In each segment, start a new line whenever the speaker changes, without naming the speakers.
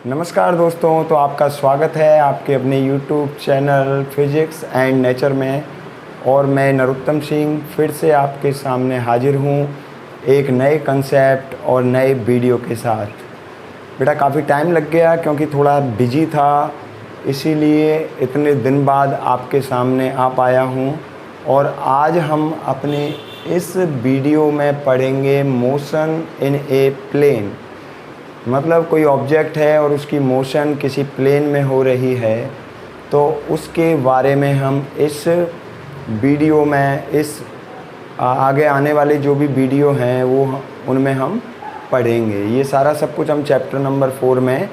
नमस्कार दोस्तों, तो आपका स्वागत है आपके अपने YouTube channel physics and nature में। और मैं नरोत्तम सिंह फिर से आपके सामने हाजिर हूँ एक नए कंसेप्ट और नए वीडियो के साथ। बेटा काफ़ी टाइम लग गया क्योंकि थोड़ा बिजी था, इसीलिए इतने दिन बाद आपके सामने आ पाया हूँ। और आज हम अपने इस वीडियो में पढ़ेंगे मोशन इन ए प्लेन। मतलब कोई ऑब्जेक्ट है और उसकी मोशन किसी प्लेन में हो रही है, तो उसके बारे में हम इस वीडियो में आगे आने वाले जो भी वीडियो हैं वो उनमें हम पढ़ेंगे। ये सारा सब कुछ हम चैप्टर नंबर 4 में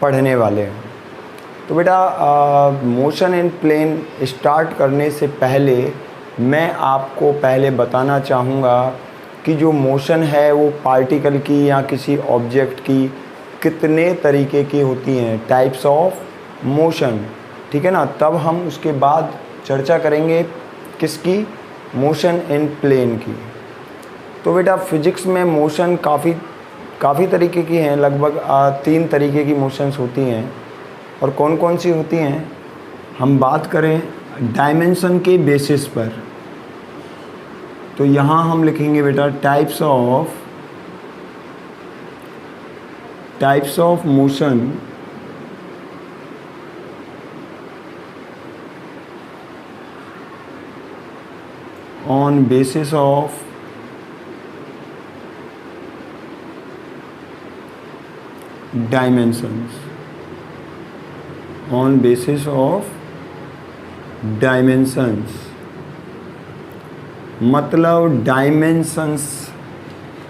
पढ़ने वाले हैं। तो बेटा मोशन इन प्लेन स्टार्ट करने से पहले मैं आपको पहले बताना चाहूँगा कि जो मोशन है वो पार्टिकल की या किसी ऑब्जेक्ट की कितने तरीके की होती हैं, टाइप्स ऑफ मोशन, ठीक है ना। तब हम उसके बाद चर्चा करेंगे किसकी, मोशन इन प्लेन की। तो बेटा फिजिक्स में मोशन काफ़ी तरीके की हैं, लगभग 3 तरीके की मोशंस होती हैं। और कौन कौन सी होती हैं, हम बात करें डायमेंशन के बेसिस पर, तो यहाँ हम लिखेंगे बेटा types of motion on basis of dimensions, on basis of dimensions. मतलब डायमेंशंस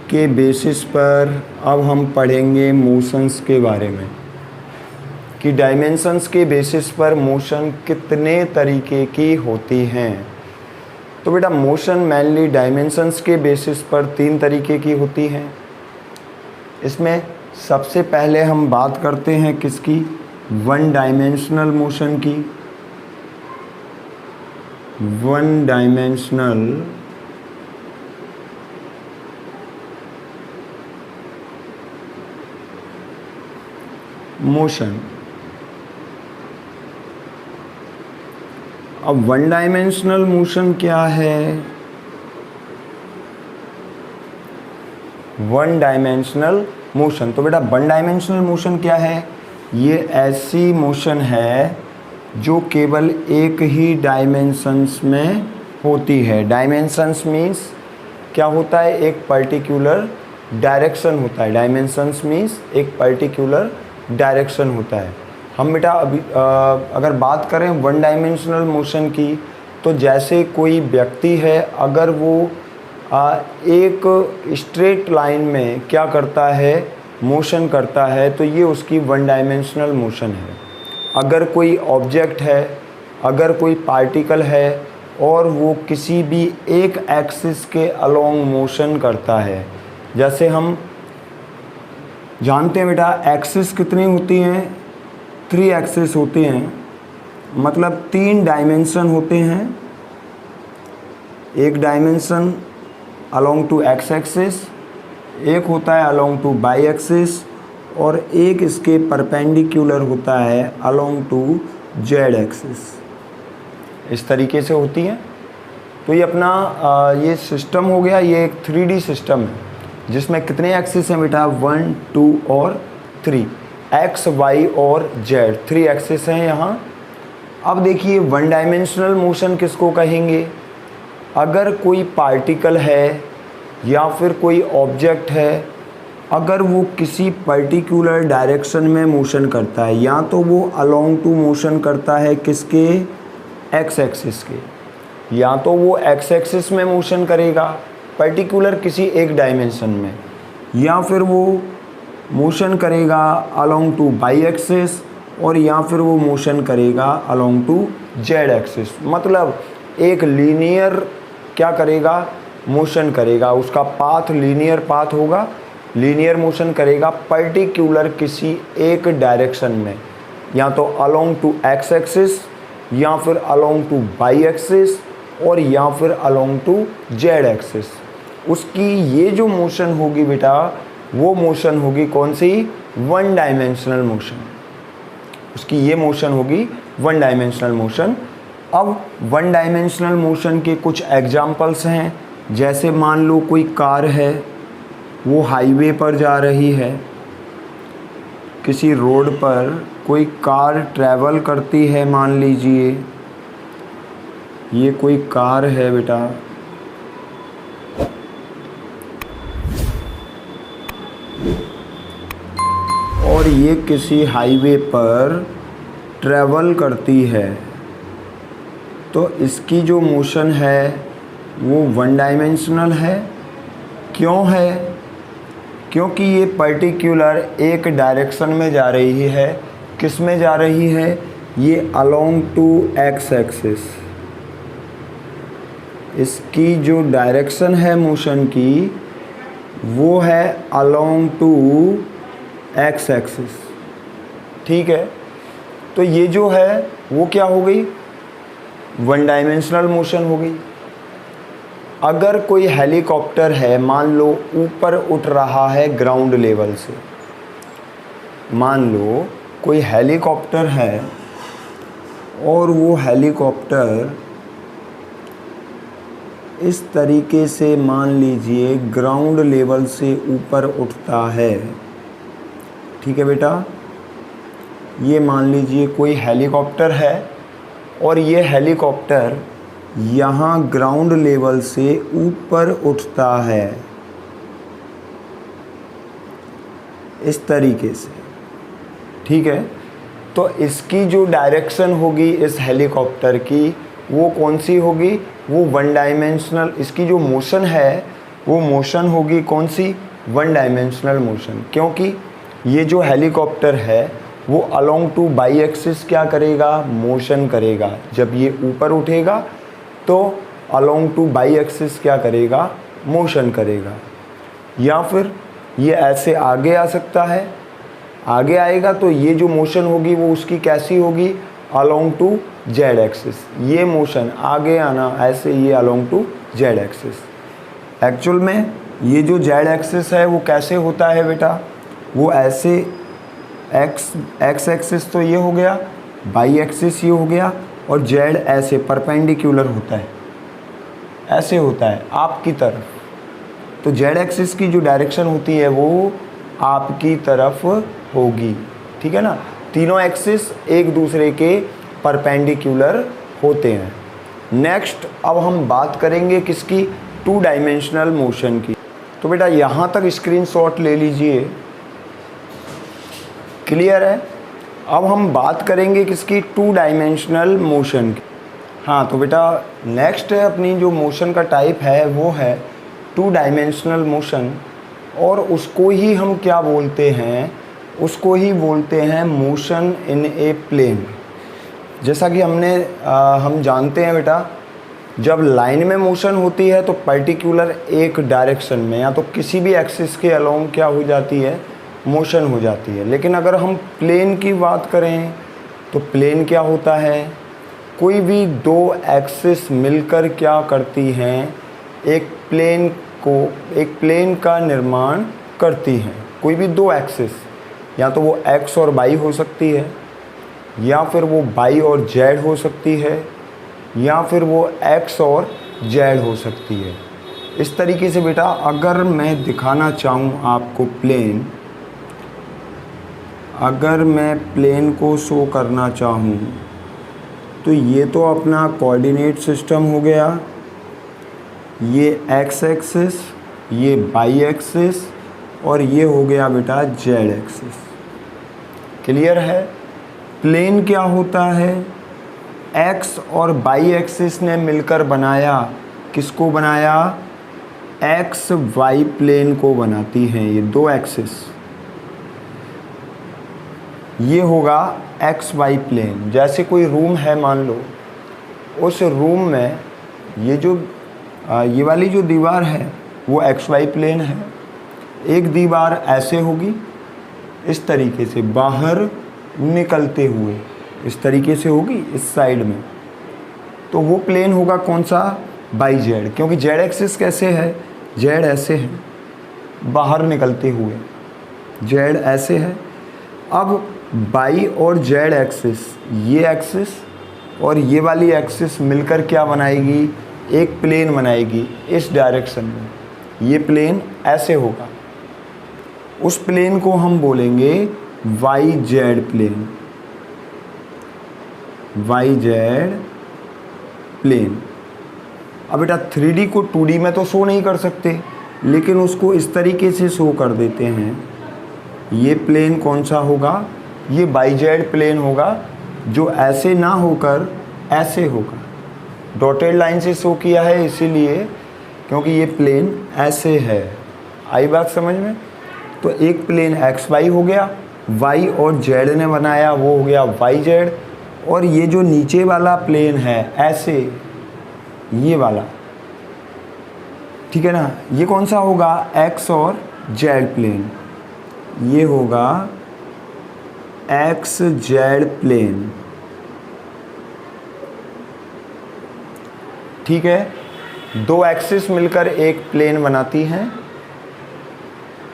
के बेसिस पर अब हम पढ़ेंगे मोशंस के बारे में कि डायमेंशंस के बेसिस पर मोशन कितने तरीके की होती हैं। तो बेटा मोशन मेनली डायमेंशंस के बेसिस पर 3 तरीके की होती हैं। इसमें सबसे पहले हम बात करते हैं किसकी, वन डायमेंशनल मोशन की। One dimensional motion. अब वन डायमेंशनल मोशन क्या है? वन डायमेंशनल मोशन, तो बेटा वन डायमेंशनल मोशन क्या है? ये ऐसी मोशन है जो केवल एक ही डायमेंशंस में होती है। डायमेंशंस मीन्स क्या होता है, एक पर्टिकुलर डायरेक्शन होता है। डायमेंशंस मीन्स एक पर्टिकुलर डायरेक्शन होता है। हम बेटा अभी अगर बात करें वन डायमेंशनल मोशन की, तो जैसे कोई व्यक्ति है, अगर वो एक स्ट्रेट लाइन में क्या करता है, मोशन करता है, तो ये उसकी वन डायमेंशनल मोशन है। अगर कोई ऑब्जेक्ट है, अगर कोई पार्टिकल है और वो किसी भी एक एक्सिस के अलोंग मोशन करता है, जैसे हम जानते हैं बेटा एक्सिस कितनी होती हैं, 3 एक्सिस होती हैं। मतलब 3 डायमेंशन होते हैं। एक dimension along to x axis, एक होता है अलोंग टू वाई एक्सिस, और एक इसके परपेंडिकुलर होता है अलोंग टू जेड एक्सिस। इस तरीके से होती है। तो ये अपना ये सिस्टम हो गया, ये एक 3D सिस्टम है जिसमें कितने एक्सिस हैं बेटा, 1, 2 और 3, एक्स, वाई और जेड, 3 एक्सिस हैं यहाँ। अब देखिए वन डायमेंशनल मोशन किसको कहेंगे? अगर कोई पार्टिकल है या फिर कोई ऑब्जेक्ट है, अगर वो किसी पर्टिकुलर डायरेक्शन में मोशन करता है, या तो वो अलोंग टू मोशन करता है किसके, एक्स एक्सिस के, या तो वो एक्स एक्सिस में मोशन करेगा पर्टिकुलर किसी एक डायमेंशन में, या फिर वो मोशन करेगा अलोंग टू वाई एक्सिस, और या फिर वो मोशन करेगा अलोंग टू जेड एक्सिस। मतलब एक लीनियर क्या करेगा, मोशन करेगा, उसका पाथ लीनियर पाथ होगा, लीनियर मोशन करेगा पर्टिकुलर किसी एक डायरेक्शन में, या तो अलोंग टू एक्स एक्सिस, या फिर अलोंग टू वाई एक्सिस, और या फिर अलोंग टू जेड एक्सिस। उसकी ये जो मोशन होगी बेटा, वो मोशन होगी कौन सी, वन डायमेंशनल मोशन, उसकी ये मोशन होगी वन डायमेंशनल मोशन। अब वन डायमेंशनल मोशन के कुछ एग्जाम्पल्स हैं, जैसे मान लो कोई कार है, वो हाईवे पर जा रही है, किसी रोड पर कोई कार ट्रैवल करती है, मान लीजिए ये कोई कार है बेटा, और ये किसी हाईवे पर ट्रैवल करती है, तो इसकी जो मोशन है वो वन डायमेंशनल है। क्यों है? क्योंकि ये पर्टिकुलर एक डायरेक्शन में जा रही है। किस में जा रही है? ये अलोंग टू एक्स एक्सिस। इसकी जो डायरेक्शन है मोशन की वो है अलोंग टू एक्स एक्सिस। ठीक है, तो ये जो है वो क्या हो गई? वन डायमेंशनल मोशन हो गई। अगर कोई हेलीकॉप्टर है, मान लो ऊपर उठ रहा है ग्राउंड लेवल से, मान लो कोई हेलीकॉप्टर है और वो हेलीकॉप्टर इस तरीके से मान लीजिए ग्राउंड लेवल से ऊपर उठता है। ठीक है बेटा, ये मान लीजिए कोई हेलीकॉप्टर है और ये हेलीकॉप्टर यहाँ ग्राउंड लेवल से ऊपर उठता है इस तरीके से। ठीक है, तो इसकी जो डायरेक्शन होगी इस हेलीकॉप्टर की वो कौन सी होगी? वो वन डायमेंशनल। इसकी जो मोशन है वो मोशन होगी कौन सी? One dimensional motion. क्योंकि ये जो हेलीकॉप्टर है वो अलोंग टू बाई एक्सिस क्या करेगा? मोशन करेगा। जब ये ऊपर उठेगा तो अलोंग टू बाई एक्सिस क्या करेगा? मोशन करेगा। या फिर ये ऐसे आगे आ सकता है, आगे आएगा तो ये जो मोशन होगी वो उसकी कैसी होगी? Along to z axis. ये मोशन आगे आना ऐसे, ये along to z axis. Actual में ये जो जेड एक्सिस है वो कैसे होता है बेटा? वो ऐसे एक्स एक्सिस तो ये हो गया, बाई एक्सिस ये हो गया, और जेड ऐसे परपेंडिकुलर होता है, ऐसे होता है आपकी तरफ। तो जेड एक्सिस की जो डायरेक्शन होती है वो आपकी तरफ होगी। ठीक है ना, तीनों एक्सिस एक दूसरे के परपेंडिकुलर होते हैं। नेक्स्ट अब हम बात करेंगे किसकी? टू डायमेंशनल मोशन की। तो बेटा यहाँ तक स्क्रीनशॉट ले लीजिए, क्लियर है? अब हम बात करेंगे किसकी? टू डायमेंशनल मोशन की। हाँ, तो बेटा नेक्स्ट है अपनी जो मोशन का टाइप है वो है टू डायमेंशनल मोशन, और उसको ही हम क्या बोलते हैं? उसको ही बोलते हैं मोशन इन ए प्लेन। जैसा कि हम जानते हैं बेटा, जब लाइन में मोशन होती है तो पर्टिकुलर एक डायरेक्शन में या तो किसी भी एक्सिस के अलोंग क्या हो जाती है? मोशन हो जाती है। लेकिन अगर हम प्लेन की बात करें तो प्लेन क्या होता है? कोई भी दो एक्सिस मिलकर क्या करती हैं? एक प्लेन का निर्माण करती हैं। कोई भी दो एक्सिस, या तो वो एक्स और वाई हो सकती है, या फिर वो वाई और जेड हो सकती है, या फिर वो एक्स और जेड हो सकती है। इस तरीके से बेटा अगर मैं दिखाना चाहूँ आपको प्लेन, अगर मैं प्लेन को शो करना चाहूँ तो ये तो अपना कोऑर्डिनेट सिस्टम हो गया, ये एक्स एक्सिस, ये वाई एक्सिस, और ये हो गया बेटा जेड एक्सिस। क्लियर है? प्लेन क्या होता है? एक्स और वाई एक्सिस ने मिलकर बनाया, किसको बनाया? एक्स वाई प्लेन को बनाती हैं ये दो एक्सिस। ये होगा एक्स वाई प्लेन। जैसे कोई रूम है मान लो, उस रूम में ये वाली जो दीवार है वो एक्स वाई प्लेन है। एक दीवार ऐसे होगी, इस तरीके से बाहर निकलते हुए इस तरीके से होगी इस साइड में, तो वो प्लेन होगा कौन सा? By Z. क्योंकि जेड एक्सिस कैसे है? जेड ऐसे है बाहर निकलते हुए, जेड ऐसे है। अब बाई और जेड एक्सिस, ये एक्सिस और ये वाली एक्सिस मिलकर क्या बनाएगी, एक प्लेन बनाएगी इस डायरेक्शन में। ये प्लेन ऐसे होगा, उस प्लेन को हम बोलेंगे y z plane, y z plane. अब बेटा 3D को 2D में तो शो नहीं कर सकते, लेकिन उसको इस तरीके से शो कर देते हैं। ये प्लेन कौन सा होगा, ये बाई जेड प्लेन होगा, जो ऐसे ना होकर ऐसे होगा। डॉटेड लाइन से शो किया है इसीलिए क्योंकि ये प्लेन ऐसे है। आई बात समझ में? तो एक प्लेन एक्स वाई हो गया, वाई और जेड ने बनाया वो हो गया वाई जेड, और ये जो नीचे वाला प्लेन है ऐसे, ये वाला, ठीक है ना, ये कौन सा होगा, एक्स और जेड प्लेन। ये होगा एक्स जेड प्लेन, ठीक है। दो एक्सिस मिलकर एक प्लेन बनाती हैं,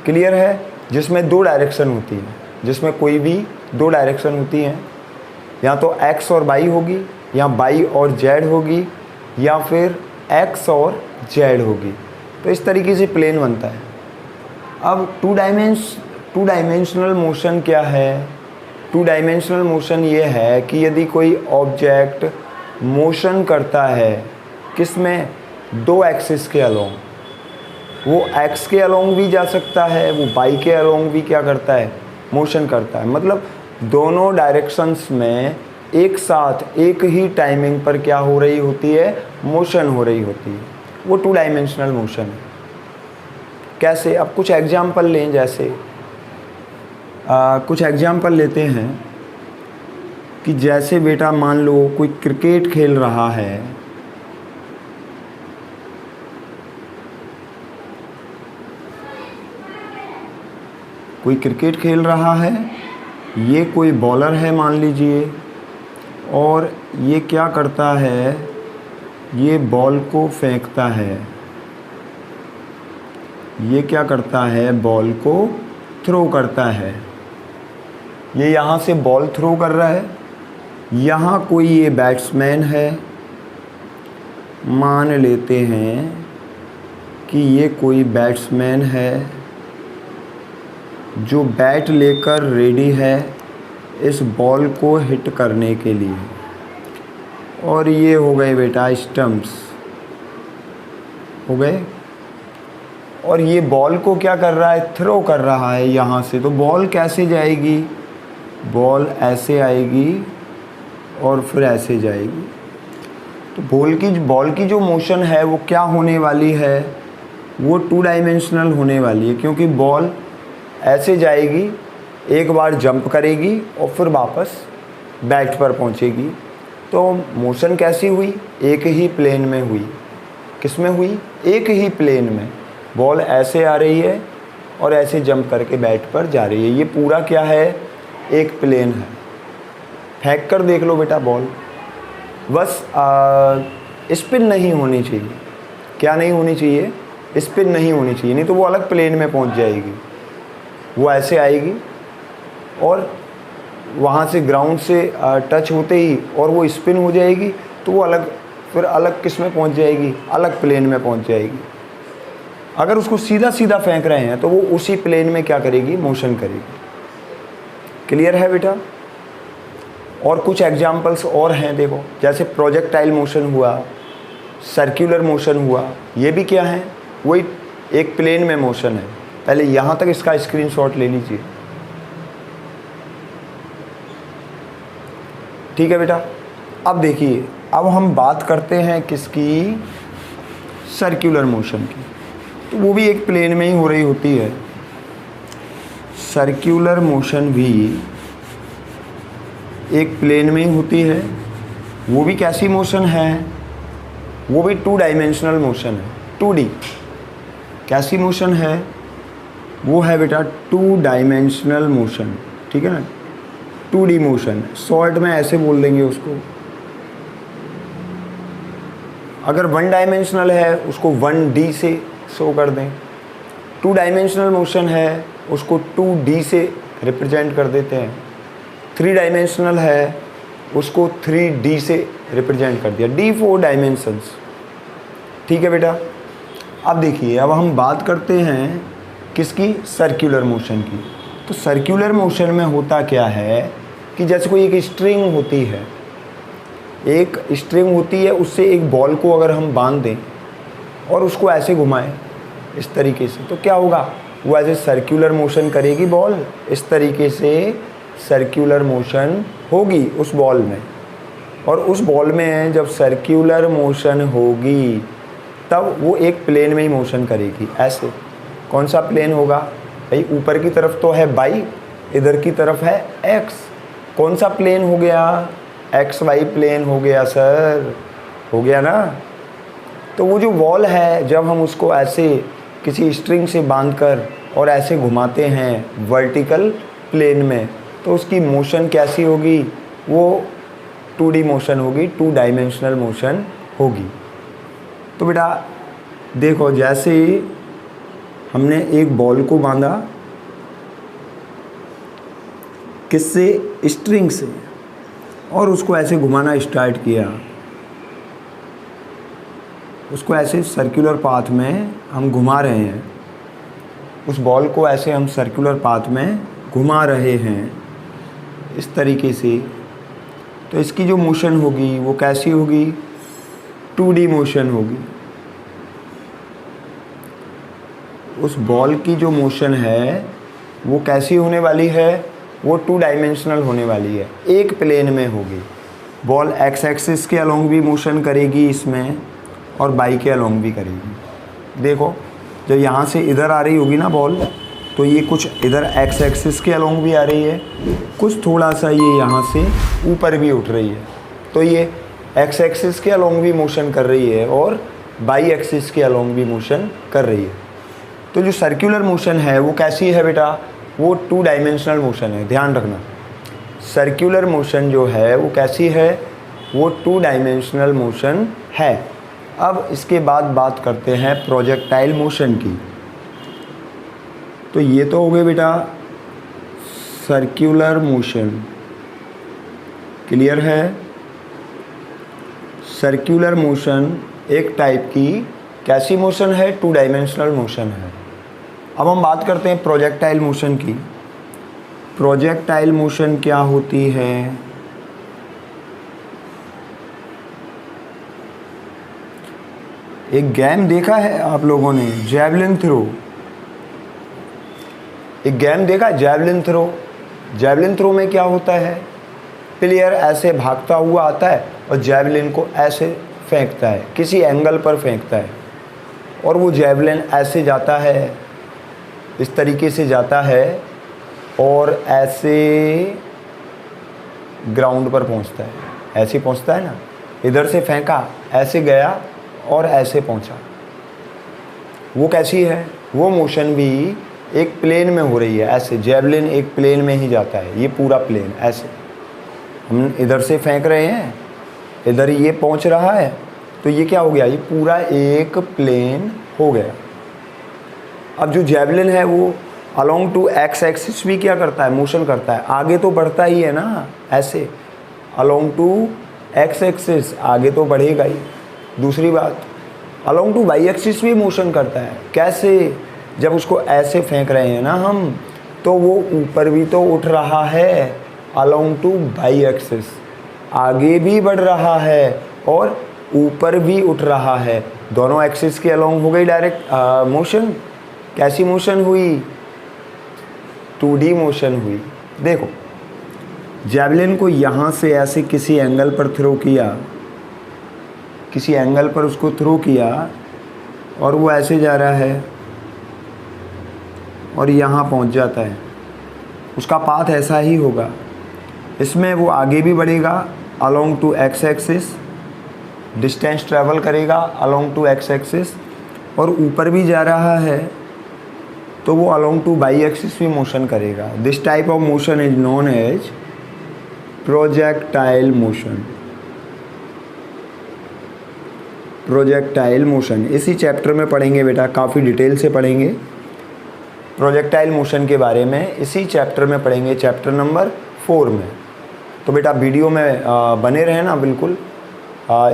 क्लियर है, जिसमें दो डायरेक्शन होती है, जिसमें कोई भी दो डायरेक्शन होती हैं, या तो एक्स और वाई होगी, या वाई और जेड होगी, या फिर एक्स और जेड होगी। तो इस तरीके से प्लेन बनता है। अब टू डायमेंशनल मोशन क्या है? टू डायमेंशनल मोशन ये है कि यदि कोई ऑब्जेक्ट मोशन करता है, किसमें, दो एक्सिस के अलोंग, वो एक्स के अलोंग भी जा सकता है, वो वाई के अलोंग भी क्या करता है, मोशन करता है। मतलब दोनों डायरेक्शंस में एक साथ एक ही टाइमिंग पर क्या हो रही होती है, मोशन हो रही होती है, वो टू डायमेंशनल मोशन है। कैसे? अब कुछ एग्जाम्पल लें, जैसे कुछ एग्जाम्पल लेते हैं कि जैसे बेटा मान लो कोई क्रिकेट खेल रहा है, कोई क्रिकेट खेल रहा है, ये कोई बॉलर है मान लीजिए, और ये क्या करता है, ये बॉल को फेंकता है, ये क्या करता है, बॉल को थ्रो करता है। ये यहाँ से बॉल थ्रो कर रहा है, यहाँ कोई ये बैट्समैन है, मान लेते हैं कि ये कोई बैट्समैन है जो बैट लेकर रेडी है इस बॉल को हिट करने के लिए। और ये हो गए बेटा स्टंप्स, हो गए। और ये बॉल को क्या कर रहा है, थ्रो कर रहा है यहाँ से। तो बॉल कैसे जाएगी, बॉल ऐसे आएगी और फिर ऐसे जाएगी। तो बॉल की जो मोशन है वो क्या होने वाली है, वो टू डायमेंशनल होने वाली है, क्योंकि बॉल ऐसे जाएगी, एक बार जंप करेगी और फिर वापस बैट पर पहुंचेगी। तो मोशन कैसी हुई, एक ही प्लेन में हुई। किस में हुई, एक ही प्लेन में। बॉल ऐसे आ रही है और ऐसे जंप करके बैट पर जा रही है। ये पूरा क्या है, एक प्लेन है। फेंक कर देख लो बेटा बॉल, बस स्पिन नहीं होनी चाहिए। क्या नहीं होनी चाहिए, स्पिन नहीं होनी चाहिए, नहीं तो वो अलग प्लेन में पहुंच जाएगी। वो ऐसे आएगी और वहाँ से ग्राउंड से टच होते ही और वो स्पिन हो जाएगी, तो वो फिर अलग किस में पहुँच जाएगी, अलग प्लेन में पहुँच जाएगी। अगर उसको सीधा सीधा फेंक रहे हैं तो वो उसी प्लेन में क्या करेगी, मोशन करेगी। क्लियर है बेटा? और कुछ एग्जाम्पल्स और हैं, देखो, जैसे प्रोजेक्टाइल मोशन हुआ, सर्कुलर मोशन हुआ, ये भी क्या है, वही एक प्लेन में मोशन है। पहले यहाँ तक इसका स्क्रीनशॉट ले लीजिए, ठीक है बेटा। अब देखिए, अब हम बात करते हैं किसकी, सर्कुलर मोशन की। तो वो भी एक प्लेन में ही हो रही होती है। सर्कुलर मोशन भी एक प्लेन में ही होती है। वो भी कैसी मोशन है, वो भी टू डायमेंशनल मोशन है, 2D। कैसी मोशन है, वो है बेटा टू डायमेंशनल मोशन, ठीक है ना, 2D मोशन। शॉर्ट में ऐसे बोल देंगे उसको। अगर 1 डायमेंशनल है उसको 1D से शो कर दें। 2 डायमेंशनल मोशन है उसको 2D से रिप्रेजेंट कर देते हैं। 3 डायमेंशनल है, उसको 3D से रिप्रेजेंट कर दिया। D 4 dimensions. ठीक है बेटा। अब देखिए, अब हम बात करते हैं किसकी, सर्कुलर मोशन की। तो सर्कुलर मोशन में होता क्या है कि जैसे कोई एक स्ट्रिंग होती है, एक स्ट्रिंग होती है, उससे एक बॉल को अगर हम बांध दें और उसको ऐसे घुमाएं इस तरीके से, तो क्या होगा, वो ऐसे सर्कुलर मोशन करेगी बॉल। इस तरीके से सर्कुलर मोशन होगी उस बॉल में। और उस बॉल में जब सर्कुलर मोशन होगी तब वो एक प्लेन में ही मोशन करेगी ऐसे। कौन सा प्लेन होगा भाई, ऊपर की तरफ तो है y, इधर की तरफ है x। कौन सा प्लेन हो गया, एक्स वाई प्लेन हो गया सर, हो गया ना। तो वो जो बॉल है, जब हम उसको ऐसे किसी स्ट्रिंग से बांधकर और ऐसे घुमाते हैं वर्टिकल प्लेन में, तो उसकी मोशन कैसी होगी, वो 2D मोशन होगी, 2 डायमेंशनल मोशन होगी। तो बेटा देखो, जैसे हमने एक बॉल को बांधा किससे, स्ट्रिंग से, और उसको ऐसे घुमाना स्टार्ट किया, उसको ऐसे सर्कुलर पाथ में हम घुमा रहे हैं, उस बॉल को ऐसे हम सर्कुलर पाथ में घुमा रहे हैं इस तरीके से। तो इसकी जो मोशन होगी वो कैसी होगी, 2D मोशन होगी। उस बॉल की जो मोशन है वो कैसी होने वाली है, वो 2 डायमेंशनल होने वाली है, एक प्लेन में होगी। बॉल एक्स एक्सिस के अलोंग भी मोशन करेगी इसमें, और बाई के अलोंग भी करेगी। देखो, जब यहाँ से इधर आ रही होगी ना बॉल, तो ये कुछ इधर एक्स एक्सिस के अलोंग भी आ रही है, कुछ थोड़ा सा ये यहाँ से ऊपर भी उठ रही है। तो ये एक्स एक्सिस के अलोंग भी मोशन कर रही है और बाई एक्सिस के अलोंग भी मोशन कर रही है। तो जो सर्कुलर मोशन है वो कैसी है बेटा, वो 2 डायमेंशनल मोशन है। ध्यान रखना, सर्कुलर मोशन जो है वो कैसी है, वो 2 डायमेंशनल मोशन है। अब इसके बाद बात करते हैं प्रोजेक्टाइल मोशन की। तो ये तो हो गए बेटा सर्कुलर मोशन, क्लियर है। सर्कुलर मोशन एक टाइप की कैसी मोशन है, 2 डायमेंशनल मोशन है। अब हम बात करते हैं प्रोजेक्टाइल मोशन की। प्रोजेक्टाइल मोशन क्या होती है, एक गेम देखा है आप लोगों ने, जैवलिन थ्रो। एक गेम देखा, जैवलिन थ्रो। जैवलिन थ्रो में क्या होता है, प्लेयर ऐसे भागता हुआ आता है और जैवलिन को ऐसे फेंकता है, किसी एंगल पर फेंकता है, और वो जैवलिन ऐसे जाता है, इस तरीके से जाता है और ऐसे ग्राउंड पर पहुंचता है। ऐसे पहुंचता है ना, इधर से फेंका, ऐसे गया और ऐसे पहुंचा। वो कैसी है, वो मोशन भी एक प्लेन में हो रही है। ऐसे जैवलिन एक प्लेन में ही जाता है, ये पूरा प्लेन ऐसे, हम इधर से फेंक रहे हैं, इधर ये पहुंच रहा है, तो ये क्या हो गया, ये पूरा एक प्लेन हो गया। अब जो जैवलिन है वो अलोंग टू एक्स एक्सिस भी क्या करता है, मोशन करता है, आगे तो बढ़ता ही है ना, ऐसे अलोंग टू एक्स एक्सिस आगे तो बढ़ेगा ही। दूसरी बात, अलोंग टू वाई एक्सिस भी मोशन करता है। कैसे, जब उसको ऐसे फेंक रहे हैं ना हम, तो वो ऊपर भी तो उठ रहा है, अलोंग टू वाई एक्सिस आगे भी बढ़ रहा है और ऊपर भी उठ रहा है। दोनों एक्सिस के अलोंग हो गई डायरेक्ट मोशन। कैसी मोशन हुई, 2D मोशन हुई। देखो, जैवलिन को यहाँ से ऐसे किसी एंगल पर थ्रो किया, किसी एंगल पर उसको थ्रो किया और वो ऐसे जा रहा है और यहाँ पहुँच जाता है, उसका पाथ ऐसा ही होगा। इसमें वो आगे भी बढ़ेगा along to x axis, distance travel करेगा अलोंग टू एक्स एक्सिस, और ऊपर भी जा रहा है तो वो अलोंग टू वाई एक्सिस भी मोशन करेगा। This type of motion is known as projectile motion. Projectile motion इसी चैप्टर में पढ़ेंगे बेटा, काफ़ी डिटेल से पढ़ेंगे। प्रोजेक्टाइल मोशन के बारे में इसी चैप्टर में पढ़ेंगे, चैप्टर नंबर 4 में। तो बेटा वीडियो में बने रहें ना बिल्कुल।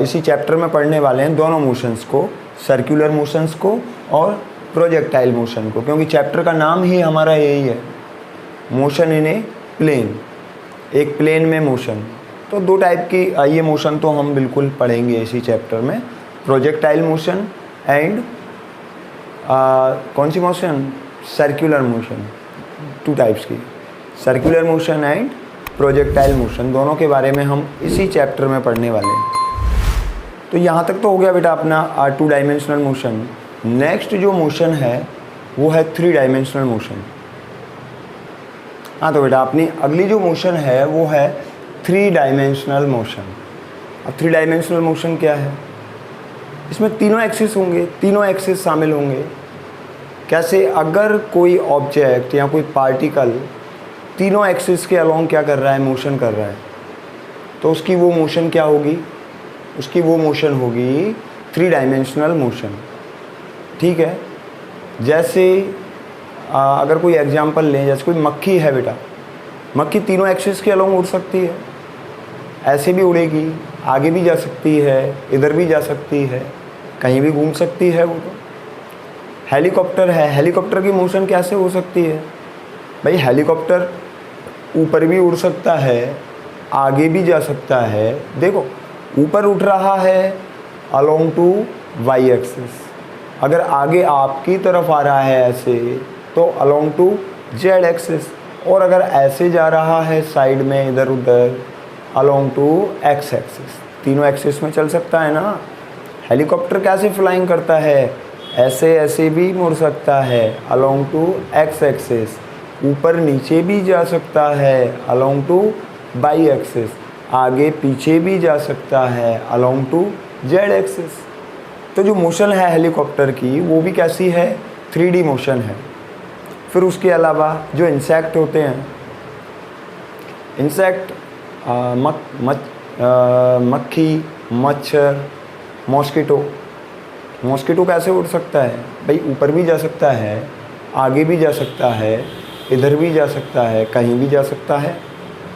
इसी चैप्टर में पढ़ने वाले हैं दोनों मोशंस को, सर्कुलर मोशंस को और प्रोजेक्टाइल मोशन को, क्योंकि चैप्टर का नाम ही हमारा यही है, मोशन इन ए प्लेन, एक प्लेन में मोशन। तो दो टाइप की ये मोशन तो हम बिल्कुल पढ़ेंगे इसी चैप्टर में, प्रोजेक्टाइल मोशन एंड कौन सी मोशन, सर्कुलर मोशन। 2 टाइप्स की, circular motion and projectile motion, दोनों के बारे में हम इसी चैप्टर में पढ़ने वाले हैं। तो यहाँ तक तो हो गया बेटा अपना 2 डायमेंशनल मोशन। नेक्स्ट जो मोशन है वो है 3 डायमेंशनल मोशन। हाँ तो बेटा अपनी अगली जो मोशन है वो है 3 डायमेंशनल मोशन। अब 3 डायमेंशनल मोशन क्या है, इसमें तीनों एक्सिस होंगे, तीनों एक्सिस शामिल होंगे। कैसे, अगर कोई ऑब्जेक्ट या कोई पार्टिकल तीनों एक्सिस के अलोंग क्या कर रहा है, मोशन कर रहा है, तो उसकी वो मोशन क्या होगी, उसकी वो मोशन होगी 3 डायमेंशनल मोशन। ठीक है, जैसे अगर कोई एग्जांपल लें, जैसे कोई मक्खी है बेटा, मक्खी तीनों एक्सिस के अलोंग उड़ सकती है, ऐसे भी उड़ेगी, आगे भी जा सकती है, इधर भी जा सकती है, कहीं भी घूम सकती है। वो तो हेलीकॉप्टर है, हेलीकॉप्टर की मोशन कैसे हो सकती है भाई, हेलीकॉप्टर ऊपर भी उड़ सकता है, आगे भी जा सकता है। देखो ऊपर उठ रहा है अलोंग टू वाई एक्सिस, अगर आगे आपकी तरफ आ रहा है ऐसे तो अलोंग टू जेड एक्सिस, और अगर ऐसे जा रहा है साइड में इधर उधर अलोंग टू एक्स एक्सिस। तीनों एक्सिस में चल सकता है ना। हेलीकॉप्टर कैसे फ्लाइंग करता है, ऐसे ऐसे भी मुड़ सकता है अलोंग टू एक्स एक्सिस, ऊपर नीचे भी जा सकता है अलोंग टू वाई एक्सिस, आगे पीछे भी जा सकता है अलोंग टू जेड एक्सिस। तो जो मोशन है हेलीकॉप्टर की वो भी कैसी है, 3D मोशन है। फिर उसके अलावा जो इंसेक्ट होते हैं, इंसेक्ट मक्खी, मच्छर, मॉस्किटो, मॉस्किटो कैसे उड़ सकता है भाई, ऊपर भी जा सकता है, आगे भी जा सकता है, इधर भी जा सकता है, कहीं भी जा सकता है।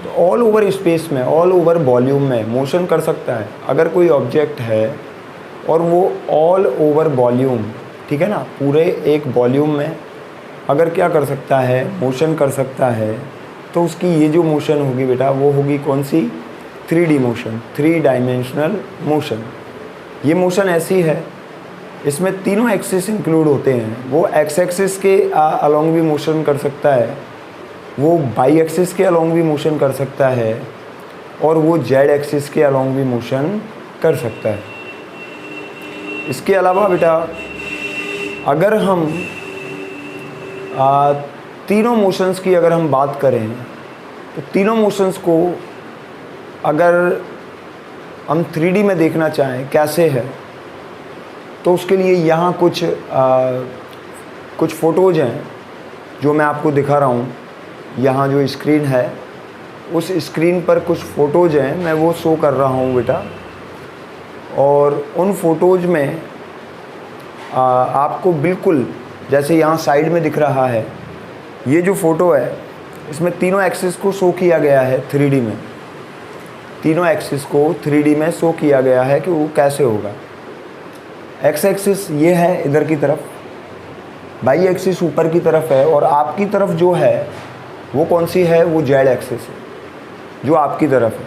तो ऑल ओवर स्पेस में, ऑल ओवर वॉल्यूम में मोशन कर सकता है। अगर कोई ऑब्जेक्ट है और वो ऑल ओवर वॉल्यूम, ठीक है ना, पूरे एक वॉल्यूम में अगर क्या कर सकता है, मोशन कर सकता है, तो उसकी ये जो मोशन होगी बेटा वो होगी कौन सी, 3D मोशन, 3 डायमेंशनल मोशन। ये मोशन ऐसी है, इसमें तीनों एक्सिस इंक्लूड होते हैं। वो एक्स एक्सिस के अलोंग भी मोशन कर सकता है, वो वाई एक्सिस के अलोंग भी मोशन कर सकता है, और वो जेड एक्सिस के अलोंग भी मोशन कर सकता है। इसके अलावा बेटा अगर हम तीनों मोशंस की अगर हम बात करें, तो तीनों मोशंस को अगर हम 3D में देखना चाहें कैसे है, तो उसके लिए यहाँ कुछ फ़ोटोज़ हैं जो मैं आपको दिखा रहा हूँ। यहाँ जो स्क्रीन है, उस स्क्रीन पर कुछ फ़ोटोज़ हैं, मैं वो शो कर रहा हूँ बेटा। और उन फ़ोटोज़ में आपको बिल्कुल जैसे यहाँ साइड में दिख रहा है, ये जो फ़ोटो है इसमें तीनों एक्सिस को शो किया गया है 3D में, तीनों एक्सिस को 3D में शो किया गया है कि वो कैसे होगा। एक्स एक्सिस ये है इधर की तरफ, वाई एक्सिस ऊपर की तरफ है, और आपकी तरफ जो है वो कौन सी है, वो जेड एक्सिस है जो आपकी तरफ है।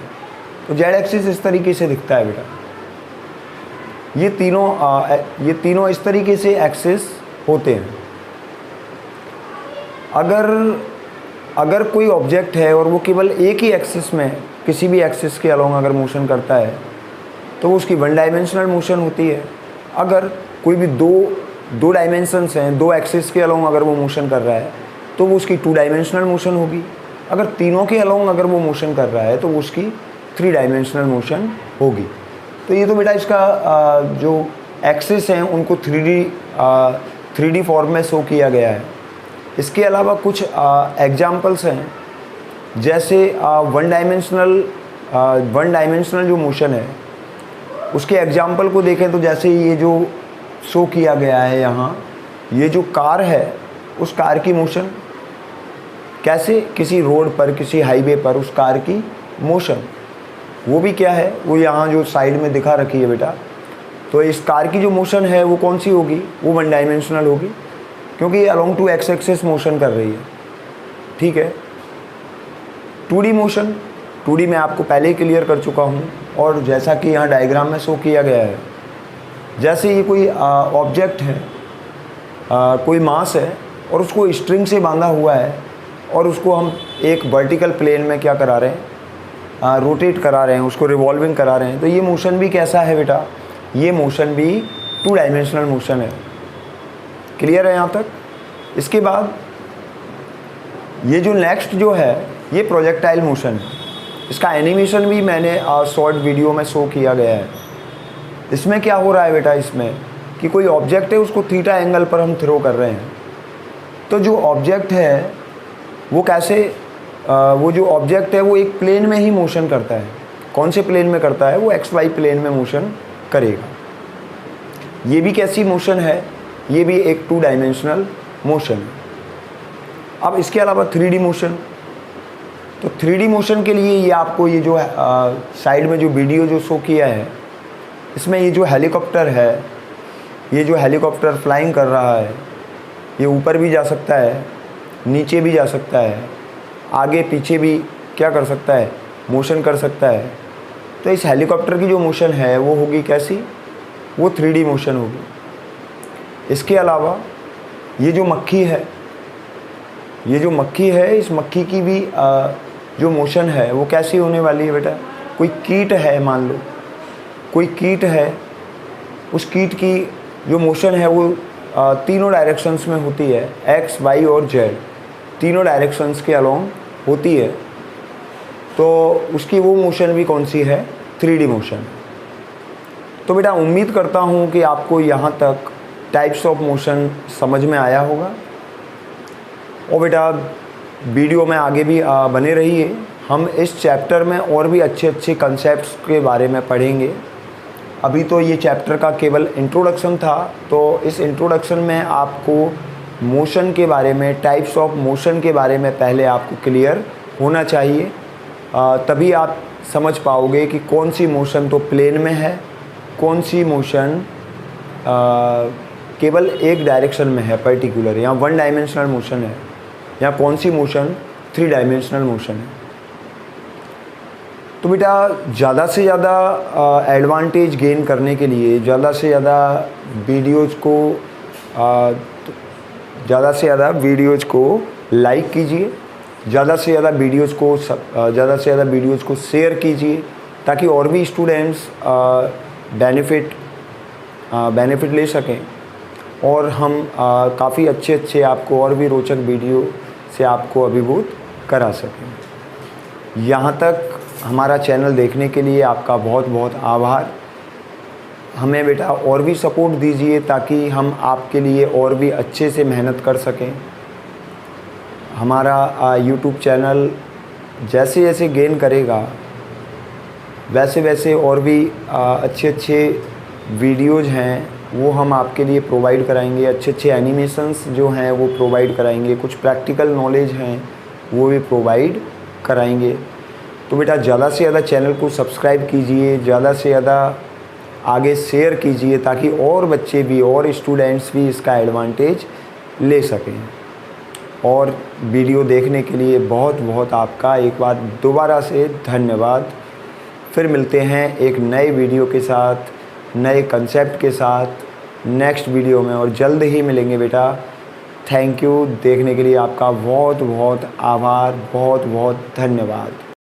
तो जेड एक्सिस इस तरीके से दिखता है बेटा। ये तीनों इस तरीके से एक्सिस होते हैं। अगर कोई ऑब्जेक्ट है और वो केवल एक ही एक्सिस में, किसी भी एक्सिस के अलोंग अगर मोशन करता है, तो वो उसकी 1 डायमेंशनल मोशन होती है। अगर कोई भी दो डायमेंशंस हैं, 2 एक्सिस के अलोंग अगर वो मोशन कर रहा है, तो वो उसकी 2 डायमेंशनल मोशन होगी। अगर तीनों के अलोंग अगर वो मोशन कर रहा है, तो वो उसकी 3 डायमेंशनल मोशन होगी। तो ये तो बेटा इसका जो एक्सिस हैं उनको 3D फॉर्म में शो किया गया है। इसके अलावा कुछ एग्जाम्पल्स हैं, जैसे 1 डायमेंशनल जो मोशन है उसके एग्जाम्पल को देखें तो जैसे ये जो शो किया गया है यहाँ, ये जो कार है उस कार की मोशन, कैसे किसी रोड पर, किसी हाईवे पर उस कार की मोशन, वो भी क्या है, वो यहाँ जो साइड में दिखा रखी है बेटा। तो इस कार की जो मोशन है वो कौन सी होगी, वो वन डायमेंशनल होगी, क्योंकि ये along to x axis motion कर रही है। ठीक है। 2D मोशन, 2D मैं आपको पहले ही क्लियर कर चुका हूँ, और जैसा कि यहाँ डायग्राम में शो किया गया है, जैसे ये कोई ऑब्जेक्ट है, कोई मास है और उसको स्ट्रिंग से बांधा हुआ है, और उसको हम एक वर्टिकल प्लेन में क्या करा रहे हैं, रोटेट करा रहे हैं, उसको रिवॉल्विंग करा रहे हैं। तो ये मोशन भी कैसा है बेटा, ये मोशन भी 2 डायमेंशनल मोशन है। क्लियर है यहाँ तक। इसके बाद ये जो नेक्स्ट जो है, ये प्रोजेक्टाइल मोशन है। इसका एनिमेशन भी मैंने शॉर्ट वीडियो में शो किया गया है। इसमें क्या हो रहा है बेटा, इसमें कि कोई ऑब्जेक्ट है, उसको थीटा एंगल पर हम थ्रो कर रहे हैं। तो जो ऑब्जेक्ट है वो कैसे, वो जो ऑब्जेक्ट है वो एक प्लेन में ही मोशन करता है। कौन से प्लेन में करता है, वो XY प्लेन में मोशन करेगा। ये भी कैसी मोशन है, ये भी एक 2 डायमेंशनल मोशन है। अब इसके अलावा 3D मोशन, तो 3D मोशन के लिए ये आपको ये जो साइड में जो वीडियो जो शो किया है, इसमें ये जो हेलीकॉप्टर है, ये जो हेलीकॉप्टर फ्लाइंग कर रहा है, ये ऊपर भी जा सकता है, नीचे भी जा सकता है, आगे पीछे भी क्या कर सकता है, मोशन कर सकता है। तो इस हेलीकॉप्टर की जो मोशन है वो होगी कैसी, वो 3D मोशन होगी। इसके अलावा ये जो मक्खी है, ये जो मक्खी है, इस मक्खी की भी जो मोशन है वो कैसी होने वाली है बेटा। कोई कीट है, मान लो कोई कीट है, उस कीट की जो मोशन है वो तीनों डायरेक्शंस में होती है, X, Y और Z, तीनों डायरेक्शंस के अलोंग होती है। तो उसकी वो मोशन भी कौन सी है, 3D मोशन। तो बेटा उम्मीद करता हूँ कि आपको यहाँ तक टाइप्स ऑफ मोशन समझ में आया होगा। और बेटा वीडियो में आगे भी बने रहिए। हम इस चैप्टर में और भी अच्छे अच्छे कंसेप्ट्स के बारे में पढ़ेंगे। अभी तो ये चैप्टर का केवल इंट्रोडक्शन था, तो इस इंट्रोडक्शन में आपको मोशन के बारे में, टाइप्स ऑफ मोशन के बारे में पहले आपको क्लियर होना चाहिए। तभी आप समझ पाओगे कि कौन सी मोशन तो प्लेन में है, कौन सी मोशन केवल एक डायरेक्शन में है पर्टिकुलर, या 1 डायमेंशनल मोशन है, या कौन सी मोशन 3 डायमेंशनल मोशन है। तो बेटा ज़्यादा से ज़्यादा एडवांटेज गेन करने के लिए ज़्यादा से ज़्यादा वीडियोज़ को लाइक कीजिए, ज़्यादा से ज़्यादा वीडियोज़ को शेयर कीजिए, ताकि और भी स्टूडेंट्स बेनिफिट ले सकें, और हम काफ़ी अच्छे आपको और भी रोचक वीडियो से आपको अभिभूत करा सकें। यहाँ तक हमारा चैनल देखने के लिए आपका बहुत बहुत आभार। हमें बेटा और भी सपोर्ट दीजिए, ताकि हम आपके लिए और भी अच्छे से मेहनत कर सकें। हमारा YouTube चैनल जैसे जैसे गेन करेगा, वैसे वैसे और भी अच्छे वीडियोज़ हैं वो हम आपके लिए प्रोवाइड कराएंगे। अच्छे एनिमेशंस जो हैं वो प्रोवाइड कराएंगे, कुछ प्रैक्टिकल नॉलेज हैं वो भी प्रोवाइड कराएंगे। तो बेटा ज़्यादा से ज़्यादा चैनल को सब्सक्राइब कीजिए, ज़्यादा से ज़्यादा आगे शेयर कीजिए, ताकि और बच्चे भी और स्टूडेंट्स भी इसका एडवांटेज ले सकें। और वीडियो देखने के लिए बहुत बहुत आपका एक बार दोबारा से धन्यवाद। फिर मिलते हैं एक नए वीडियो के साथ, नए कंसेप्ट के साथ नेक्स्ट वीडियो में, और जल्द ही मिलेंगे बेटा। Thank you. देखने के लिए आपका बहुत बहुत आभार, बहुत बहुत धन्यवाद।